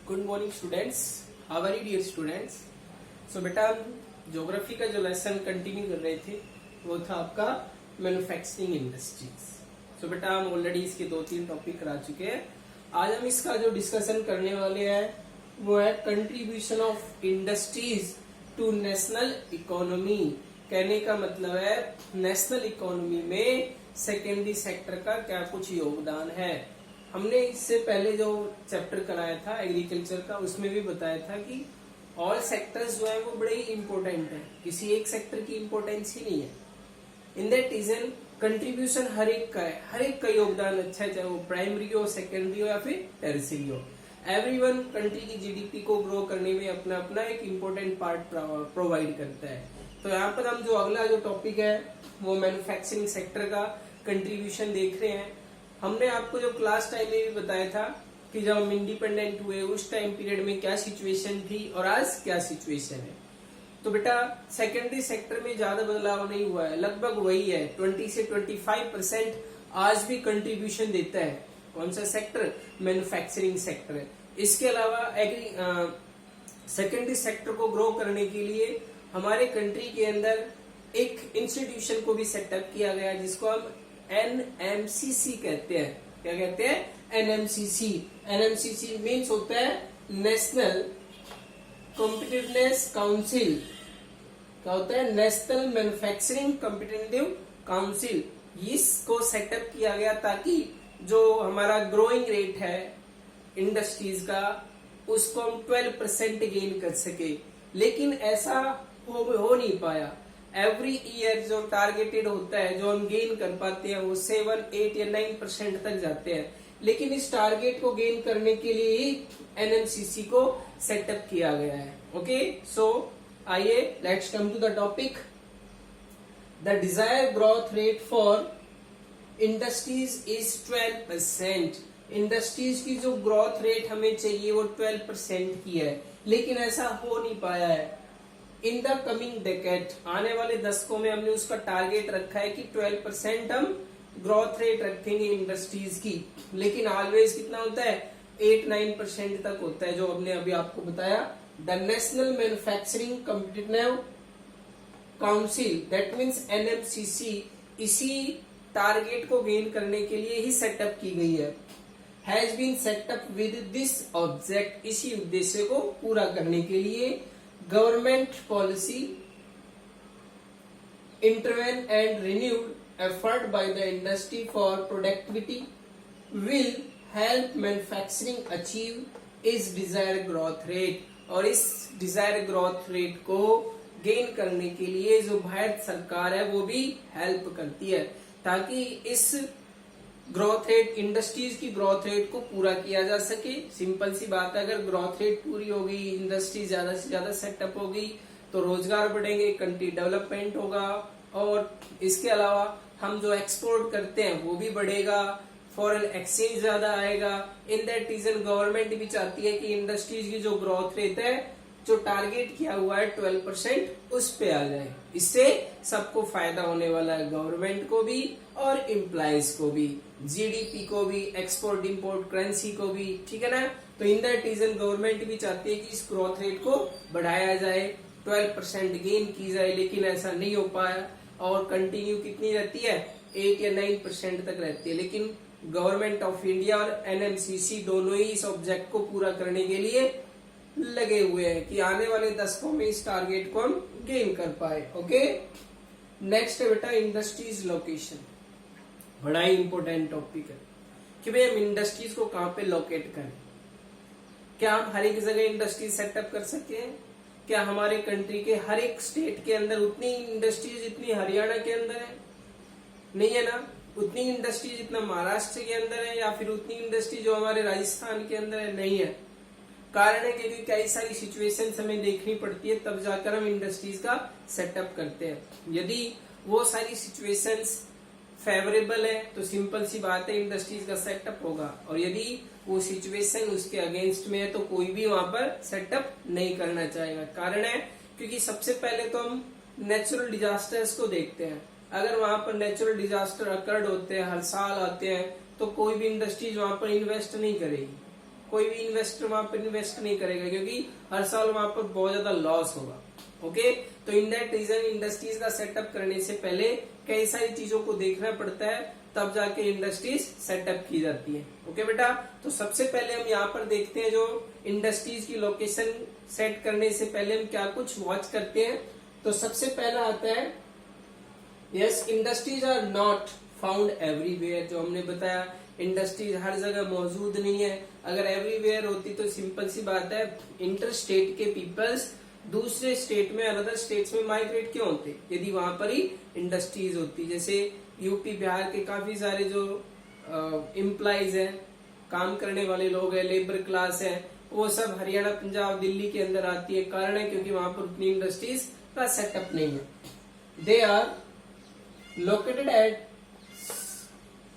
Good morning students, how are you dear students. So बेटा हम geography का जो लेसन कंटिन्यू कर रहे थे वो था आपका मैन्युफैक्चरिंग इंडस्ट्रीज। सो बेटा हम ऑलरेडी इसके 2-3 टॉपिक करा चुके हैं। आज हम इसका जो डिस्कशन करने वाले हैं वो है contribution of industries to national economy. कहने का मतलब है नेशनल इकोनॉमी में सेकेंडरी सेक्टर का क्या कुछ योगदान है। हमने इससे पहले जो चैप्टर कराया था एग्रीकल्चर का उसमें भी बताया था कि ऑल सेक्टर्स जो है वो बड़े ही इंपॉर्टेंट है, किसी एक सेक्टर की इंपॉर्टेंस ही नहीं है। इन दैट रीजन कंट्रीब्यूशन हर एक का है, हर एक का योगदान अच्छा है, चाहे वो प्राइमरी हो, सेकेंडरी हो या फिर टेरिसरी हो। एवरीवन कंट्री की जीडीपी को ग्रो करने में अपना अपना एक इम्पोर्टेंट पार्ट प्रोवाइड करता है। तो यहाँ पर हम जो अगला जो टॉपिक है वो मैन्युफैक्चरिंग सेक्टर का कंट्रीब्यूशन देख रहे हैं। हमने आपको जो क्लास टाइम में भी बताया था कि जब हम इंडिपेंडेंट हुए उस टाइम पीरियड में क्या सिचुएशन थी और आज क्या सिचुएशन है। तो बेटा सेकेंडरी सेक्टर में ज्यादा बदलाव नहीं हुआ है, लगभग वही है। 20 से 25% आज भी कंट्रीब्यूशन देता है। कौन सा सेक्टर? Manufacturing sector. इसके अलावा सेकेंडरी सेक्टर को ग्रो करने के लिए हमारे कंट्री के अंदर एक इंस्टीट्यूशन को भी सेटअप किया गया जिसको हम NMCC कहते हैं। क्या कहते हैं? NMCC। NMCC मीन्स होता है नेशनल कॉम्पिटिटिवनेस काउंसिल। क्या होता है? National manufacturing competitive council. इसको सेटअप किया गया ताकि जो हमारा ग्रोइंग रेट है इंडस्ट्रीज का उसको हम 12% गेन कर सके, लेकिन ऐसा हो नहीं पाया। एवरी ईयर जो टारगेटेड होता है जो हम गेन कर पाते हैं वो 7, 8 या 9% तक जाते हैं, लेकिन इस टारगेट को गेन करने के लिए ही NMCC को सेटअप किया गया है। ओके, सो आइए let's come to the topic. The desired growth rate for industries is 12%। Industries की जो ग्रोथ रेट हमें चाहिए वो 12% की है, लेकिन ऐसा हो नहीं पाया है। इन द कमिंग डेकेड, आने वाले दशकों में हमने उसका टारगेट रखा है कि 12% हम ग्रोथ रेट रखेंगे इंडस्ट्रीज की, लेकिन ऑलवेज कितना होता है? 8-9% तक होता है, जो हमने अभी आपको बताया। The national manufacturing competitive council that means NMCC इसी टारगेट को गेन करने के लिए ही सेटअप की गई है। Has been set up with this object, इसी उद्देश्य को पूरा करने के लिए government policy intervene and renewed effort by the industry for productivity will help manufacturing achieve its desired growth rate। और इस desired growth rate को गेन करने के लिए जो भारत सरकार है वो भी हेल्प करती है ताकि इस ग्रोथ रेट, इंडस्ट्रीज की ग्रोथ रेट को पूरा किया जा सके। सिंपल सी बात है, अगर ग्रोथ रेट पूरी होगी, इंडस्ट्री ज्यादा से ज्यादा सेटअप होगी तो रोजगार बढ़ेंगे, कंट्री डेवलपमेंट होगा, और इसके अलावा हम जो एक्सपोर्ट करते हैं वो भी बढ़ेगा, फॉरेन एक्सचेंज ज्यादा आएगा। इन दैट रीजन गवर्नमेंट भी चाहती है कि इंडस्ट्रीज की जो ग्रोथ रेट है, जो टारगेट किया हुआ है 12%, उस पे आ जाए। इससे सबको फायदा होने वाला है, गवर्नमेंट को भी और एम्प्लॉइज को भी, जीडीपी को भी, एक्सपोर्ट इंपोर्ट करेंसी को भी। ठीक है ना? तो इन दैट रीजन गवर्नमेंट भी चाहती है कि इस ग्रोथ रेट को बढ़ाया जाए, 12% गेन की जाए, लेकिन ऐसा नहीं हो पाया और कंटिन्यू कितनी रहती है? 8 या 9% तक रहती है। लेकिन गवर्नमेंट ऑफ इंडिया और NMCC दोनों ही इस ऑब्जेक्ट को पूरा करने के लिए लगे हुए हैं कि आने वाले दशकों में इस टारगेट को हम गेन कर पाए। ओके, नेक्स्ट है बेटा इंडस्ट्रीज लोकेशन। बड़ा ही इंपॉर्टेंट टॉपिक है कि भाई हम इंडस्ट्रीज को कहाँ पे लोकेट करें। क्या हम हर एक जगह इंडस्ट्री सेटअप कर सकते हैं? क्या हमारे कंट्री के हर एक स्टेट के अंदर उतनी इंडस्ट्रीज जितनी हरियाणा के अंदर है? नहीं है ना। उतनी इंडस्ट्री जितना महाराष्ट्र के अंदर है, या फिर उतनी इंडस्ट्री जो हमारे राजस्थान के अंदर है? नहीं है। कारण है क्योंकि कई सारी सिचुएशंस हमें देखनी पड़ती है, तब जाकर हम इंडस्ट्रीज का सेटअप करते हैं। यदि वो सारी सिचुएशंस फेवरेबल है तो सिंपल सी बात है इंडस्ट्रीज का सेटअप होगा, और यदि वो सिचुएशन उसके अगेंस्ट में है तो कोई भी वहां पर सेटअप नहीं करना चाहेगा। कारण है क्योंकि सबसे पहले तो हम नेचुरल डिजास्टर्स को देखते हैं। अगर वहां पर नेचुरल डिजास्टर अकर्ड होते हैं, हर साल आते हैं, तो कोई भी इंडस्ट्रीज वहां पर इन्वेस्ट नहीं करेगी। कोई भी इन्वेस्टर वहां पर इन्वेस्ट नहीं करेगा, क्योंकि हर साल वहां पर बहुत ज्यादा लॉस होगा। ओके, तो इन दैट रीजन इंडस्ट्रीज का सेटअप करने से पहले कई सारी चीजों को देखना पड़ता है, तब जाके इंडस्ट्रीज सेटअप की जाती है। ओके बेटा, तो सबसे पहले हम यहाँ पर देखते हैं जो इंडस्ट्रीज की लोकेशन सेट करने से पहले हम क्या कुछ वॉच करते हैं। तो सबसे पहला आता है, yes, industries are not found everywhere. जो हमने बताया इंडस्ट्रीज हर जगह मौजूद नहीं है। अगर एवरीवेयर होती तो सिंपल सी बात है, इंटर स्टेट के पीपल्स दूसरे स्टेट में, अनदर स्टेट्स में माइग्रेट क्यों होते, यदि वहां पर ही इंडस्ट्रीज होती। जैसे यूपी बिहार के काफी सारे जो एम्प्लॉइज हैं, काम करने वाले लोग हैं, लेबर क्लास है, वो सब हरियाणा, पंजाब, दिल्ली के अंदर आती है। कारण है क्योंकि वहां पर उतनी इंडस्ट्रीज का सेटअप नहीं है। They are located at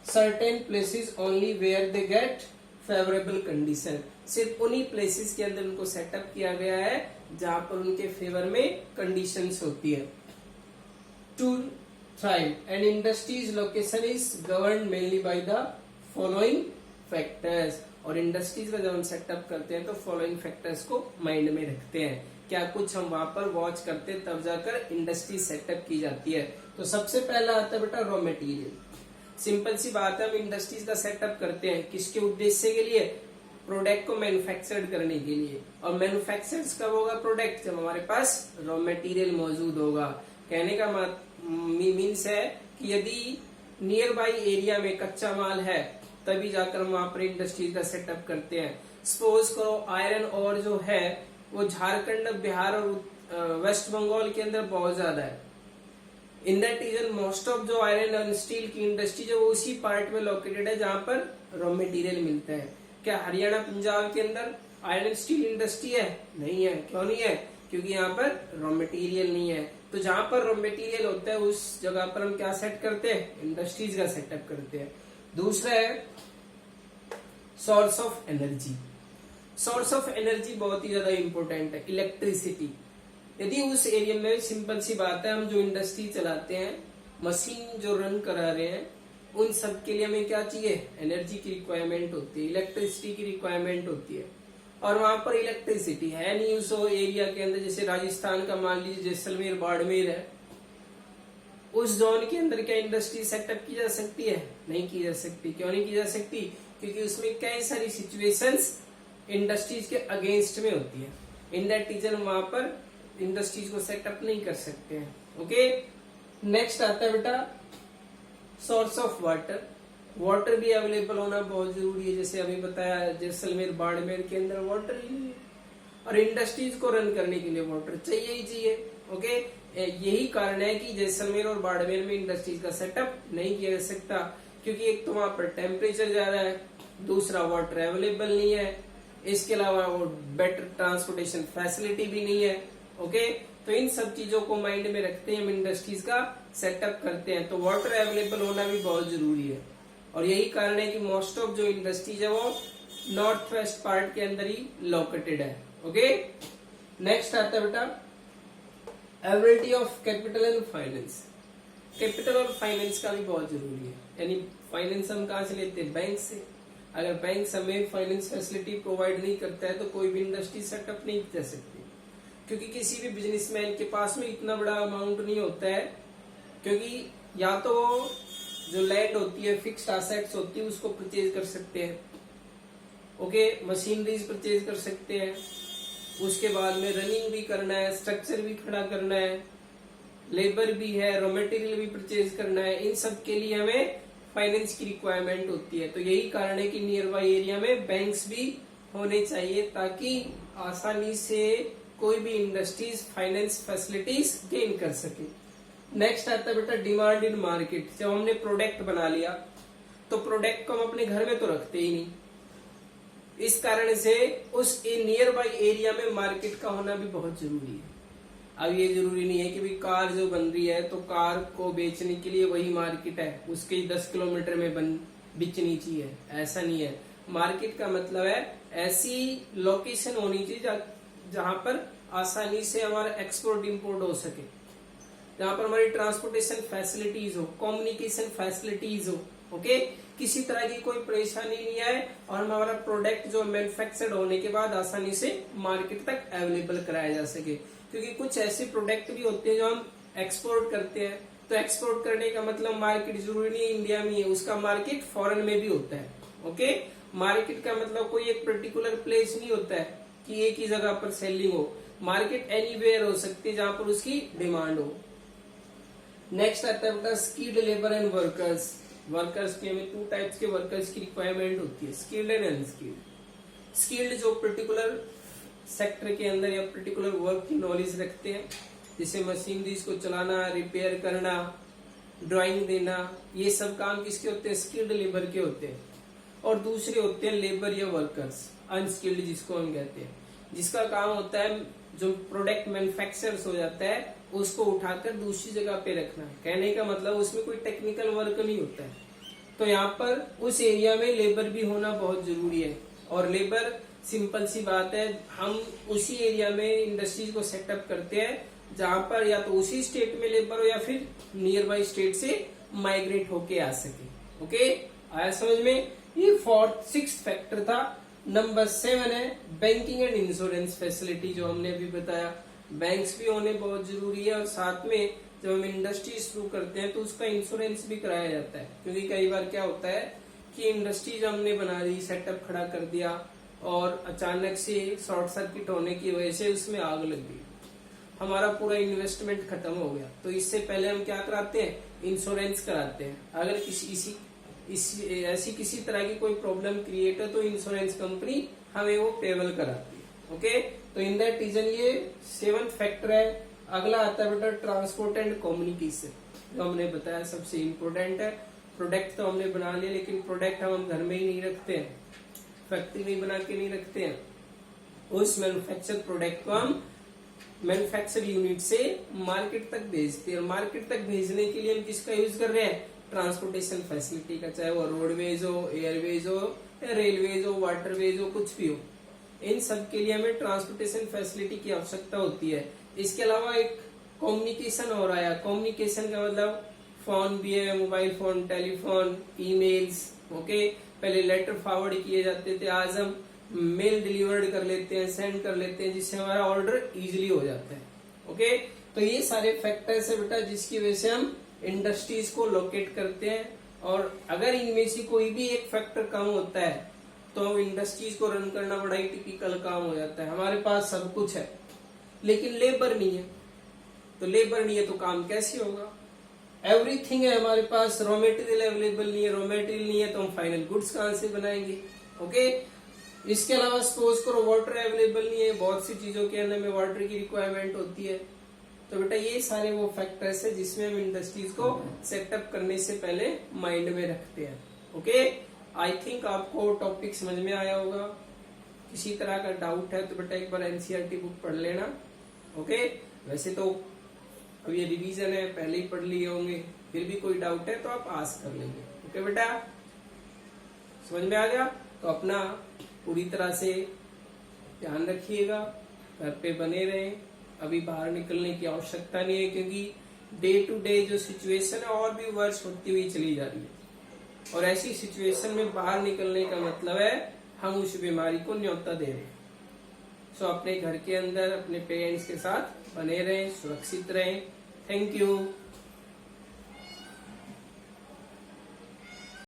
certain places only where they get favourable condition. सिर्फ उन्हीं प्लेसेस के अंदर उनको सेटअप किया गया है जहां पर उनके फेवर में कंडीशंस होती है। To thrive and industries location is govern mainly by the following factors. और इंडस्ट्रीज का जब हम सेटअप करते हैं तो फॉलोइंग फैक्टर्स को माइंड में रखते हैं, क्या कुछ हम वहां पर वॉच करते हैं, तब जाकर इंडस्ट्री सेटअप की जाती है। तो सबसे पहला आता है बेटा रॉ मटेरियल। सिंपल सी बात है, हम इंडस्ट्रीज का सेटअप करते हैं किसके उद्देश्य के लिए, प्रोडक्ट को मैन्युफैक्चर करने के लिए। और मैन्युफैक्चर कब होगा प्रोडक्ट, जब हमारे पास रॉ मटेरियल मौजूद होगा। कहने का मीन्स है कि यदि नियर बाई एरिया में कच्चा माल है तभी जाकर हम वहां पर इंडस्ट्रीज का सेटअप करते हैं। सपोज करो आयरन और जो है वो झारखंड, बिहार और वेस्ट बंगाल के अंदर बहुत ज्यादा है। In that region most of जो आयरन एंड स्टील की इंडस्ट्री जो वो उसी पार्ट में लोकेटेड है जहां पर रॉ मटेरियल मिलता है। क्या हरियाणा, पंजाब के अंदर आयरन स्टील इंडस्ट्री है? नहीं है। क्यों नहीं है? क्योंकि यहाँ पर रॉ मटेरियल नहीं है। तो जहां पर रॉ मटेरियल होता है उस जगह पर हम क्या सेट करते हैं, इंडस्ट्रीज का सेटअप करते हैं। दूसरा है source of energy. Source of energy बहुत ही ज्यादा इंपॉर्टेंट है, इलेक्ट्रिसिटी। यदि उस एरिया में, सिंपल सी बात है, हम जो इंडस्ट्री चलाते हैं, मशीन जो रन करा रहे हैं, उन सब के लिए हमें क्या चाहिए, एनर्जी की रिक्वायरमेंट होती है, इलेक्ट्रिसिटी की रिक्वायरमेंट होती है। और वहां पर इलेक्ट्रिसिटी है नहीं उस एरिया के अंदर। जैसे राजस्थान का मान लीजिए जैसलमेर, बाड़मेर है, उस जोन के अंदर क्या इंडस्ट्री सेटअप की जा सकती है? नहीं की जा सकती। क्यों नहीं की जा सकती? क्योंकि उसमें कई सारी सिचुएशंस इंडस्ट्रीज के अगेंस्ट में होती है। इन दैट रीजन वहां पर इंडस्ट्रीज को सेटअप नहीं कर सकते हैं। ओके, नेक्स्ट आता है बेटा सोर्स ऑफ वाटर। वाटर भी अवेलेबल होना बहुत जरूरी है। जैसे अभी बताया जैसलमेर, बाड़मेर के अंदर वाटर ही नहीं है, और इंडस्ट्रीज को रन करने के लिए वाटर चाहिए ही चाहिए। ओके, यही कारण है कि जैसलमेर और बाड़मेर में इंडस्ट्रीज का सेटअप नहीं किया जा सकता, क्योंकि एक तो वहां पर टेम्परेचर ज्यादा है, दूसरा वाटर अवेलेबल नहीं है, इसके अलावा वो बेटर ट्रांसपोर्टेशन फैसिलिटी भी नहीं है। ओके, तो इन सब चीजों को माइंड में रखते हैं हम इंडस्ट्रीज का सेटअप करते हैं। तो वाटर अवेलेबल होना भी बहुत जरूरी है, और यही कारण है कि मोस्ट ऑफ जो इंडस्ट्रीज है वो नॉर्थ वेस्ट पार्ट के अंदर ही लोकेटेड है। ओके, नेक्स्ट आता है बेटा ability of capital and finance. Capital और फाइनेंस का भी बहुत जरूरी है। यानी फाइनेंस हम कहाँ से लेते हैं? बैंक से। अगर बैंक हमें फाइनेंस फैसिलिटी प्रोवाइड नहीं करता है तो कोई भी इंडस्ट्री सेटअप नहीं कर सकती, क्योंकि किसी भी बिजनेसमैन के पास में इतना बड़ा अमाउंट नहीं होता है। क्योंकि या तो जो लैंड होती है, फिक्स्ड एसेट्स होती है, उसको परचेज कर सकते हैं। ओके, मशीनरीज परचेज कर सकते हैं, उसके बाद में रनिंग भी करना है, स्ट्रक्चर भी खड़ा करना है, लेबर भी है, रॉ मटेरियल भी परचेज करना है। इन सब के लिए हमें फाइनेंस की रिक्वायरमेंट होती है। तो यही कारण है कि नियर बाई एरिया में बैंक्स भी होने चाहिए, ताकि आसानी से कोई भी इंडस्ट्रीज फाइनेंस फैसिलिटीज गेन कर सके। नेक्स्ट आता है बेटा डिमांड इन मार्केट। जब हमने प्रोडक्ट बना लिया तो प्रोडक्ट को हम अपने घर में तो रखते ही नहीं, इस कारण से उस नियर बाई एरिया में मार्केट का होना भी बहुत जरूरी है। अब ये जरूरी नहीं है कि भाई कार जो बन रही है तो कार को बेचने के लिए वही मार्केट है, उसके 10 किलोमीटर में बिकनी चाहिए, ऐसा नहीं है। मार्केट का मतलब है ऐसी लोकेशन होनी चाहिए जहां पर आसानी से हमारा एक्सपोर्ट इंपोर्ट हो सके, जहां पर हमारी ट्रांसपोर्टेशन फैसिलिटीज हो, कम्युनिकेशन फैसिलिटीज हो। ओके, किसी तरह की कोई परेशानी नहीं आए और हमारा प्रोडक्ट जो मैन्युफैक्चर्ड होने के बाद आसानी से मार्केट तक अवेलेबल कराया जा सके। क्योंकि कुछ ऐसे प्रोडक्ट भी होते हैं जो हम एक्सपोर्ट करते हैं, तो एक्सपोर्ट करने का मतलब मार्केट जरूरी नहीं इंडिया में है, उसका मार्केट फॉरेन में भी होता है। ओके, मार्केट का मतलब कोई एक पर्टिकुलर प्लेस नहीं होता है कि एक ही जगह पर सेलिंग हो, मार्केट एनीवेयर हो सकती है जहां पर उसकी डिमांड हो। नेक्स्ट आता है बेटा skilled labour and workers. Workers के में 2 टाइप्स के वर्कर्स की रिक्वायरमेंट होती है, स्किल्ड एंड अनस्किल्ड। स्किल्ड जो पर्टिकुलर सेक्टर के अंदर या पर्टिकुलर वर्क की नॉलेज रखते हैं, जैसे मशीनरीज को चलाना, रिपेयर करना, ड्राइंग देना, ये सब काम किसके होते हैं? स्किल्ड लेबर के होते हैं। और दूसरे होते हैं लेबर या वर्कर्स अनस्किल्ड, जिसको हम कहते हैं, जिसका काम होता है जो प्रोडक्ट मैन्युफैक्चर हो जाता है उसको उठाकर दूसरी जगह पे रखना। कहने का मतलब उसमें कोई टेक्निकल वर्क नहीं होता है। तो यहाँ पर उस एरिया में लेबर भी होना बहुत जरूरी है। और लेबर सिंपल सी बात है, हम उसी एरिया में इंडस्ट्रीज को सेटअप करते हैं जहां पर या तो उसी स्टेट में लेबर हो या फिर नियर बाई स्टेट से माइग्रेट होके आ सके। ओके, आया समझ में? ये 6th फैक्टर था। नंबर 7 है बैंकिंग एंड इंश्योरेंस फैसिलिटी, जो हमने अभी बताया। बैंक्स भी होने बहुत जरूरी है और साथ में जब हम इंडस्ट्री शुरू करते हैं तो उसका इंश्योरेंस भी कराया जाता है। क्योंकि कई बार क्या होता है कि इंडस्ट्रीज हमने बना दी, सेटअप खड़ा कर दिया और अचानक से शॉर्ट सर्किट होने की वजह से उसमें आग लग गई, हमारा पूरा इन्वेस्टमेंट खत्म हो गया। तो इससे पहले हम क्या कराते हैं? इंश्योरेंस कराते हैं। अगर ऐसी किसी तरह की कोई प्रॉब्लम क्रिएट हो तो इंश्योरेंस कंपनी हमें वो पेबल कराती है। ओके, तो इन दैट रीजन ये 7th फैक्टर है। अगला आता है बेटा ट्रांसपोर्ट एंड कम्युनिकेशन, जो हमने बताया सबसे इम्पोर्टेंट है। प्रोडक्ट तो हमने बना लिया, लेकिन प्रोडक्ट हम घर में ही नहीं रखते हैं, फैक्ट्री में बना के नहीं रखते हैं। उस मैन्युफैक्चर प्रोडक्ट को हम मैन्युफैक्चर यूनिट से मार्केट तक भेजते हैं। मार्केट तक भेजने के लिए हम किसका यूज कर रहे हैं? ट्रांसपोर्टेशन फैसिलिटी का, चाहे वो रोडवेज हो, एयरवेज हो, रेलवेज हो, वाटरवेज हो, कुछ भी हो। इन सब के लिए हमें ट्रांसपोर्टेशन फैसिलिटी की आवश्यकता होती है। इसके अलावा एक कम्युनिकेशन हो रहा है। कम्युनिकेशन का मतलब फोन भी है, mobile phone, telephone, emails. Okay, पहले लेटर फॉरवर्ड किए जाते थे, आज हम मेल डिलीवर्ड कर लेते हैं, सेंड कर लेते हैं, जिससे हमारा ऑर्डर इजीली हो जाता है। ओके, तो ये सारे फैक्टर्स है बेटा जिसकी वजह से हम इंडस्ट्रीज को लोकेट करते हैं। और अगर इनमें से कोई भी एक फैक्टर कम होता है तो इंडस्ट्रीज को रन करना बड़ा ही टिपिकल काम हो जाता है। हमारे पास सब कुछ है लेकिन लेबर नहीं है, तो लेबर नहीं है तो काम कैसे होगा? एवरीथिंग है हमारे पास, रॉ मेटेरियल अवेलेबल नहीं है, रॉ मेटेरियल नहीं है तो हम फाइनल गुड्स कहां से बनाएंगे? ओके, इसके अलावा सपोज करो वाटर अवेलेबल नहीं है, बहुत सी चीजों के अंदर में वाटर की रिक्वायरमेंट होती है। तो बेटा ये सारे वो फैक्टर्स है जिसमें हम इंडस्ट्रीज को सेटअप करने से पहले माइंड में रखते हैं। ओके, आई थिंक आपको टॉपिक समझ में आया होगा। किसी तरह का डाउट है तो बेटा एक बार एनसीईआरटी बुक पढ़ लेना। ओके, वैसे तो अब ये रिवीजन है, पहले ही पढ़ लिए होंगे, फिर भी कोई डाउट है तो आप आस्क कर लेंगे। ओके बेटा, समझ में आ गया? तो अपना पूरी तरह से ध्यान रखिएगा, घर पे बने रहें। अभी बाहर निकलने की आवश्यकता नहीं है क्योंकि डे टू डे जो सिचुएशन है और भी वर्ष होती हुई चली जा रही है। और ऐसी सिचुएशन में बाहर निकलने का मतलब है हम उस बीमारी को न्योता दे रहे हैं। सो अपने घर के अंदर अपने पेरेंट्स के साथ बने रहें, सुरक्षित रहें। Thank you.